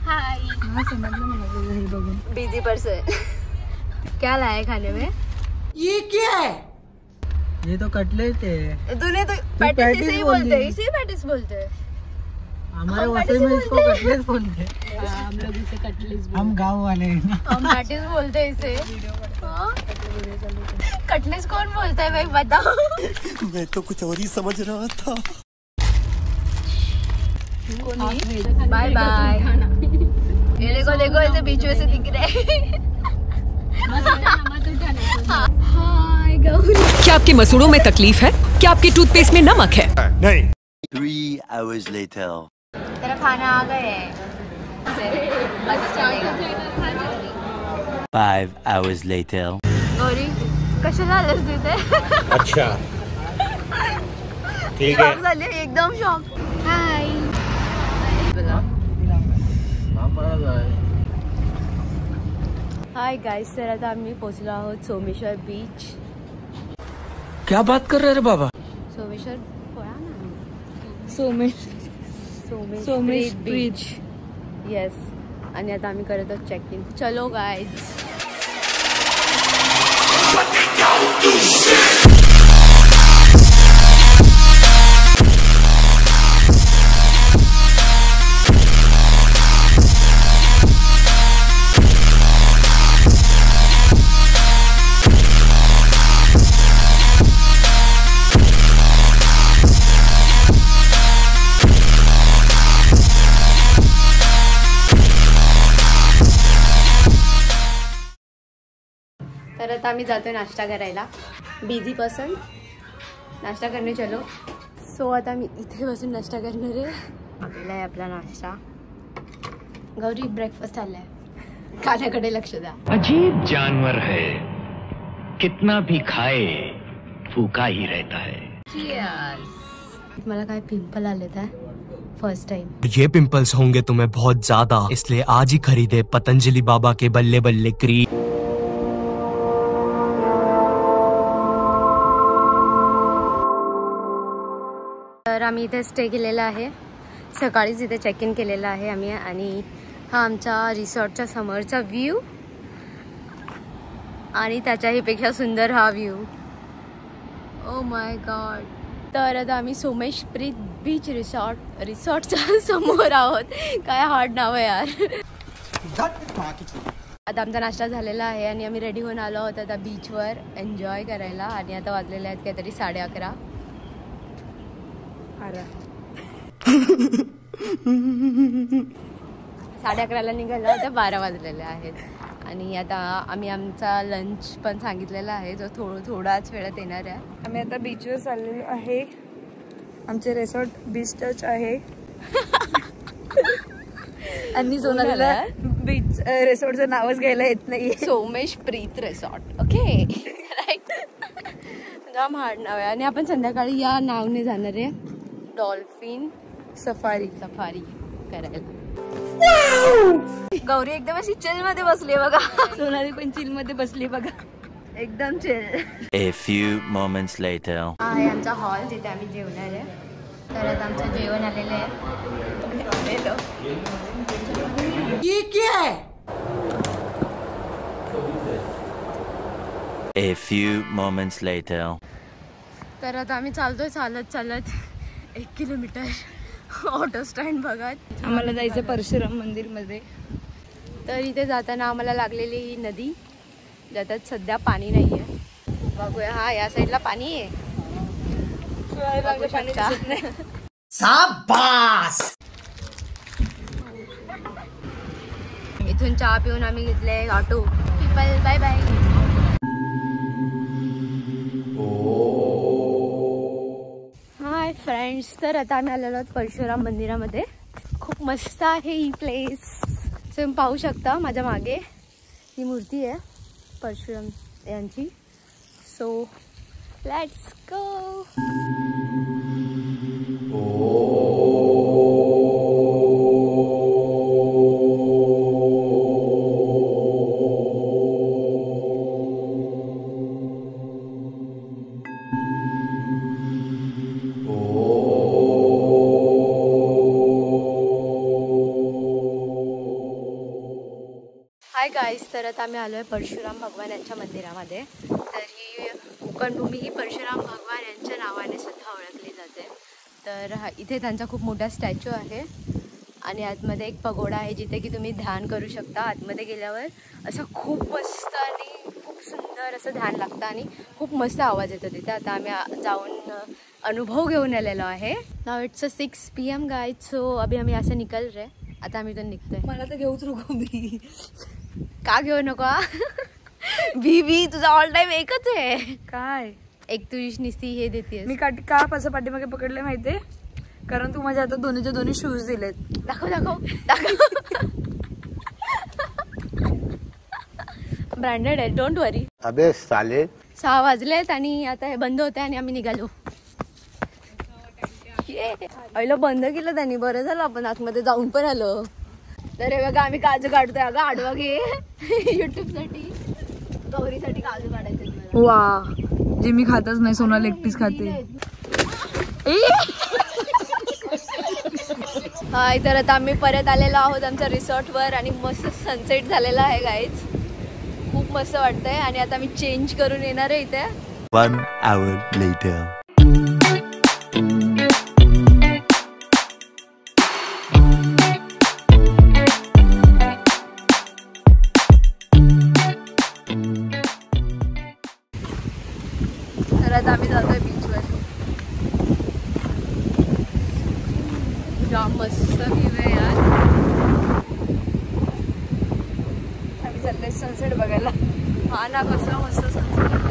हाय। Busy person. क्या लाया खाने में? ये क्या है? ये तो कटलेट है। तूने तो पैटिस इसे ही बोलते हैं, इसे पैटिस बोलते हैं। हमारे वैसे में इसको कटलेट बोलते हैं। हम लोग इसे कटलेट, हम गांव वाले हैं ना। हम पैटिस बोलते हैं इसे। कटलेट कौन बोलता है भाई बताओ? मैं तो कुछ और ही समझ रहा था। Bye bye. ये देखो ऐसे बीच में से दिख रहे हैं। हाय गौरी। क्या आपके मसूड़ों में तकलीफ है? क्या आपके टूथपेस्ट में नमक है? नहीं। 3 hours later. तेरा खाना आ गए। बस चलेगा। 5 hours later. गौरी कशाला आलस देते? अच्छा ठीक है। शॉक झाले एकदम शॉक। हाय। हाय गाइस, तर आता आम्ही पोहोचलो आहोत सोमेश्वर बीच। क्या बात कर रहे रे बाबा? सोमेश्वर सोमेश बीच। येस। आणि आता आम्ही करत आहोत चेक इन। चलो गाइस। तर आता आम्ही जातोय नाश्ता करायला। बिझी पर्सन नाश्ता करने चलो। सो आता आम्ही इथे बसून नाश्ता करणार आहे। आलेला आहे आपला नाश्ता। गौरी ब्रेकफास्ट आलाय, खाण्याकडे लक्ष द्या। अजीब जानवर है, कितना भी खाए भूखा ही रहता है। Cheers। मला काय पिंपल आलेत आहे फर्स्ट टाइम। ये पिंपल्स होंगे तुम्हें बहुत ज्यादा, इसलिए आज ही खरीदे पतंजलि बाबा के बल्ले बल्ले क्रीम। तर आम्ही इथे स्टे केलेला आहे। सकाळीच इथे चेक इन केलेला आहे आम्ही। आणि हा आमच्या रिसॉर्टच्या समोरचा व्ह्यू आणि त्याच्याही पेक्षा सुंदर हा व्ह्यू। Oh my God. तर आता आम्ही सोमेशप्रीत बीच रिसॉर्टच्या समोर आहोत। काय हार्ड नाव आहे यार। आता आमचा नाश्ता झालेला आहे आणि आम्ही रेडी होऊन आलो आहोत आता बीचवर एन्जॉय करायला। आणि आता वाजलेले आहेत काहीतरी 11:30। 11:30ला निघालो तर 12 वाजलेले आहेत। आणि आता आम्ही आमचा लंच पण सांगितलेला आहे जो थोडाच वेळात येणार आहे। आम्ही आता बीचवर चाललेलो आहे। आमचे रिसॉर्ट बीच टच आहे। आणि सोनालीला बीच रिसॉर्टचं नावच घ्यायला येत नाही। सोमेशप्रीत रिसॉर्ट। Okay right. जाम हार्ड नाव आहे। आणि आपण संध्याकाळी या नावने जाणार आहे डॉल्फिन सफारी करायला। गौरी एकदम अशी चिल मध्ये बसली बघा। सोनाली पण चिल मध्ये बसली बघा, एकदम chill. A few moments later. आहे आमचा हॉल जिथे आम्ही जेवणार आहे। तर आता आमचं जेवण आलेलं आहे। ये क्या है? A few moments later. तर आता आम्ही चालतोय चालत 1 किलोमीटर ऑटो स्टँड बघत। आम्हाला जायचं परशुराम मंदिर मध्ये। तर इथे जाताना आम्हाला लागलेली ही नदी, ज्याच्यात सध्या पाणी नाहीये। बघूया, हा या साईडला पाणी आहे। शाबाश। इथून चहा पिऊन आम्ही घेतले auto. People bye bye. Hi friends, तर आता आम्ही आलेलो आहोत परशुराम मंदिरामध्ये। खूप मस्त आहे ही प्लेस। तुम्ही पाहू शकता माझ्या मागे ही मूर्ती आहे परशुराम यांची। So let's go. गाईस, तर आता आम्ही आलो आहे परशुराम भगवान यांच्या मंदिरामध्ये. तर ही कोकणभूमी ही परशुराम भगवान यांच्या नावाने सुद्धा ओळखली जाते. तर इथे त्यांचा खूप मोठा स्टॅच्यू आहे आणि आतमध्ये एक पगोडा आहे जिथे की तुम्ही ध्यान करू शकता. आतमध्ये गेल्यावर असं खूप मस्त आणि खूप सुंदर असं ध्यान लागतं आणि खूप मस्त आवाज येतो तिथे. आता आम्ही जाऊन अनुभव घेऊन आलेलो आहे. नाव इट्स 6 PM गाईज. सो अभी आम्ही असं निकल रहे. आता आम्ही तर निघतोय. मला तर घेऊच नको मी. का घेऊ नको? बी तुझा ऑल टाइम एकच आहे. काय एक तुझी निस्ती हे देते. मी का असं पाठीमागे पकडले माहितीये? कारण तू माझ्या आता दोन्हीचे दोन्ही शूज दिलेत. दाखव ब्रँडेड आहे, डोंट वरी. अबे साले 6 वाजलेत आणि आता हे बंद होते आणि आम्ही निघालो. पहिलं बंद केलं त्यांनी. बरं झालं आपण आतमध्ये जाऊन पण आलो. तर हे बघा आम्ही काजू काढतोय. अगं आडवा घे. युट्यूब साठी गौरीसाठी काजू काढायचे. वा, जे मी खातच नाही, सोनाली एकटीच खाते. हाय, तर आता आम्ही परत आलेलो आहोत आमच्या रिसॉर्टवर आणि मस्त सनसेट झालेला आहे गाईज. खूप मस्त वाटतंय आणि आता आम्ही चेंज करून येणार आहे इथे. 1 hour later. तर आता आम्ही जातोय बीचवर. जाम मस्त व्ह्यू आहे यार. आम्ही चाललोय सनसेट बघायला. हा ना, कसला मस्त सनसेट आहे.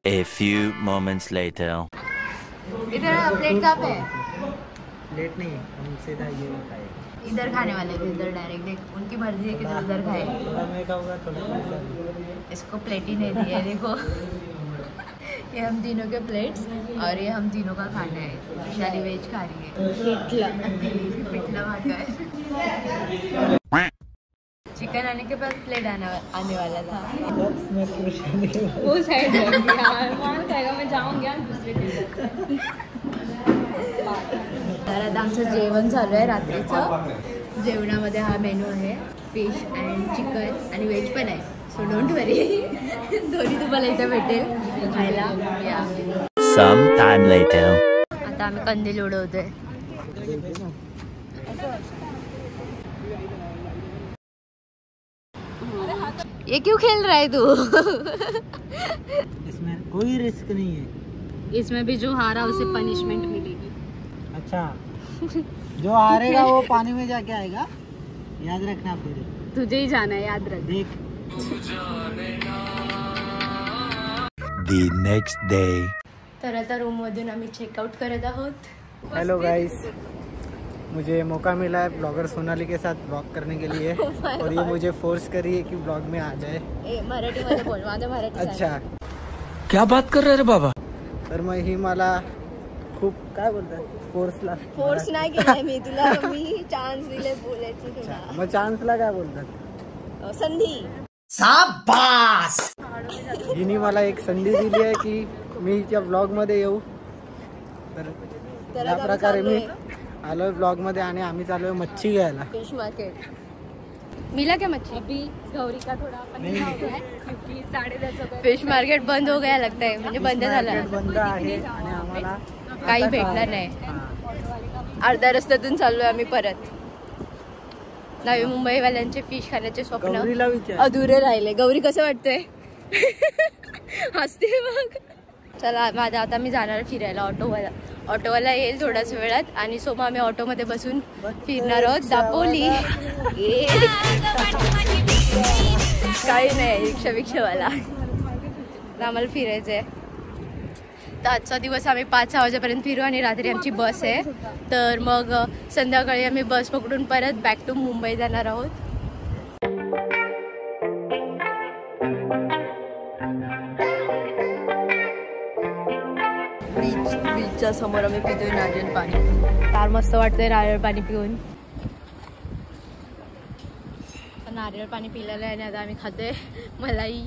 A few moments later. इधर प्लेट कहाँ पे है? लेट नहीं, हम सीधा ये खाएंगे. इधर खाने वाले थे, इधर डायरेक्ट. देख उनकी मर्जी है कि उधर खाए. थोड़ा मैं खाऊंगा, थोड़ा. इसको प्लेट ही नहीं दी है. देखो ये हम तीनों के प्लेट्स और ये हम तीनों का खाना है. विशाली वेज खा रही है. पिटला भागा है. चिकन आने के बाद प्लेट आने वाला था. वो साइड कौन खाएगा? मैं जाऊंगी दूसरे दिन. तर आता आमचं जेवण चालू आहे रात्रीचं. जेवणामध्ये हा मेनू आहे फिश अँड चिकन आणि व्हेज पण आहे. सो डोंट वरी, दोन्ही तुम्हाला इथे भेटेल खायला. या Some time later. आता आम्ही कंदील उडवतोय. ये क्यों खेल रहा है तू? इसमें कोई रिस्क नहीं है. इसमें भी जो हारा उसे पनिशमेंट मिलेगी. अच्छा, जो हारेगा वो पानी में जाके आएगा, याद रखना. फिर तुझे ही जाना है, याद रख. देख. The next day. तर आता रूम मधून आम्ही चेकआउट करत आहोत. हेलो गाइस, मुझे मौका मिला है ब्लॉगर सोनाली के साथ ब्लॉग करने के लिए. और ये मुझे फोर्स करी है कि ब्लॉग में आ जाए. मराठीमध्ये बोल, माझं मराठी. अच्छा, क्या बात कर रहे रे बाबा? तर मग ही मला खूप काय बोलतात फोर्स नाही केलाय मी तुला. मी चान्स दिले बोलायची तुला. मग चान्सला काय बोलतात? संधी. हिने मला एक संधी दिली आहे की मी हिच्या ब्लॉग मध्ये येऊ. तर या प्रकारे मी आलोय ब्लॉग मध्ये आणि आम्ही चाललोय मच्छी घ्यायला. Fish market. मिला क्या मच्छी? अभी गौरी का थोड़ा क्योंकि 10:30 फिश मार्केट बंद हो गया लगता है. म्हणजे बंद झालं. बंद आहे आणि आम्हाला काही भेटलं नाही. अर्ध्या रस्त्यातून चाललोय आम्ही परत. नवी मुंबईवाल्यांचे फिश खाण्याचे स्वप्न अधुरे राहिले. गौरी कसं वाटतंय? हसते बघ. चला आता मी जाणार फिरायला. ऑटोवाला येईल थोड्याच वेळात आणि सो मग आम्ही ऑटोमध्ये बसून फिरणार आहोत. दापोली काही नाही, रिक्षावाला. आम्हाला फिरायचंय. तर आजचा दिवस आम्ही 5-6 वाजेपर्यंत फिरू आणि रात्री आमची बस आहे. तर मग संध्याकाळी आम्ही बस पकडून परत बॅक टू मुंबई जाणार आहोत. बीचच्या समोर आम्ही पितोय नारळ पाणी. फार मस्त वाटतंय नारळ पाणी पिऊन. नारळ पाणी पिलेलं आहे आणि आता आम्ही खातोय मलाई.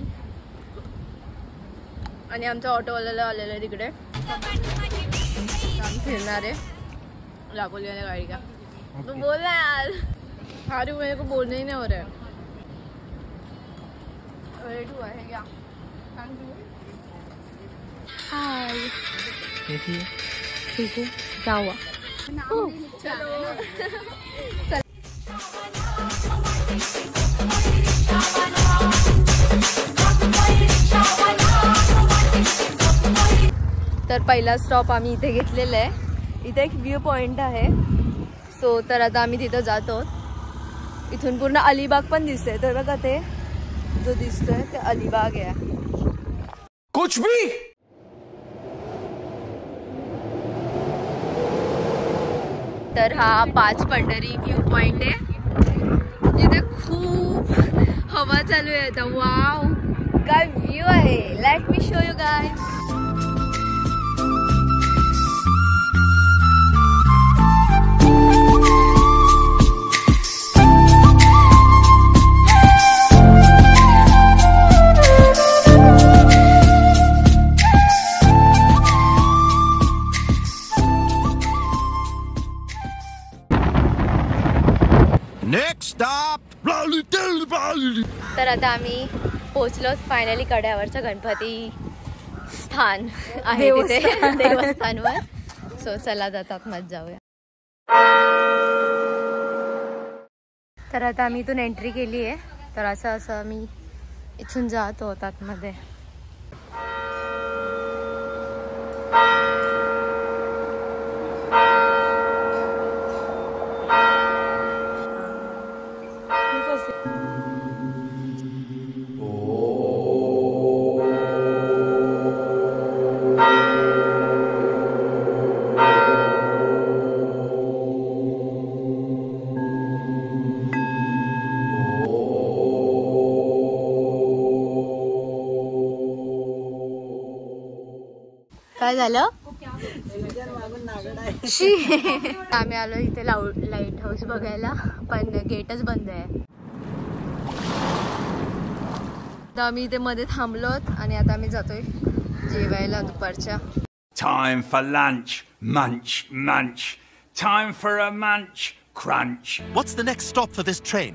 आणि आमचा ऑटोवाल्याला आलेला आहे तिकडे. आम्ही फिरणार आहे. रागोली वाले गाड़ी का तो बोल रहा है यार. हारू मेरे को बोलने ही नहीं हो रहा है. रेडी हुआ है क्या? हाय ठीक है. क्या हुआ? चलो. तर पहिला स्टॉप आम्ही इथे घेतलेला आहे. इथे एक व्ह्यू पॉइंट आहे. सो तर आता आम्ही तिथं जातो. इथून पूर्ण अलिबाग पण दिसतंय. तर बघा ते जो दिसतोय ते अलिबाग आहे. कुछ भी. तर हा 5 पंढरी व्ह्यू पॉइंट आहे जिथे खूप हवा चालू आहे. आता वाव काय व्ह्यू आहे. Let me show you guys. तर आता आम्ही पोहोचलो फायनली कड्यावरच्या गणपती स्थान आहे तिथे देवस्थानवर. सो चला जातात मत जाऊया. तर आता आम्ही इथून एंट्री केली आहे. तर असं आम्ही इथून जात होत आतमध्ये. काय झालं? आम्ही आलो इथे लाईट हाऊस बघायला पण गेटच बंद आहे. तर आम्ही इथे मध्ये थांबलोत आणि आता आम्ही जातोय जेवायला दुपारच्या. Time for lunch. Munch, munch. Time for a munch. Crunch. What's the next stop for this train?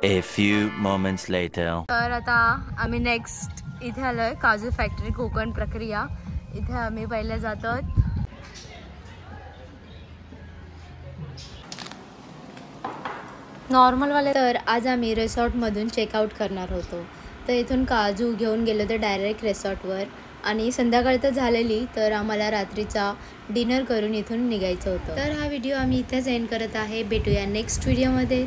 A few moments later. तर आता आम्ही नेक्स्ट इथे आलोय काजू फॅक्टरी कोकण प्रक्रिया. इथे आम्ही पहिले जातो नॉर्मलवाले. तर आज आम्ही रिसॉर्टमधून चेकआउट करणार होतो. तर इथून काजू घेऊन गेलो तर डायरेक्ट रिसॉर्टवर आणि संध्याकाळ तर झालेली. तर आम्हाला रात्रीचा डिनर करून इथून निघायचं होतं. तर हा व्हिडिओ आम्ही इथेच एंड करत आहे. भेटूया नेक्स्ट व्हिडिओमध्ये.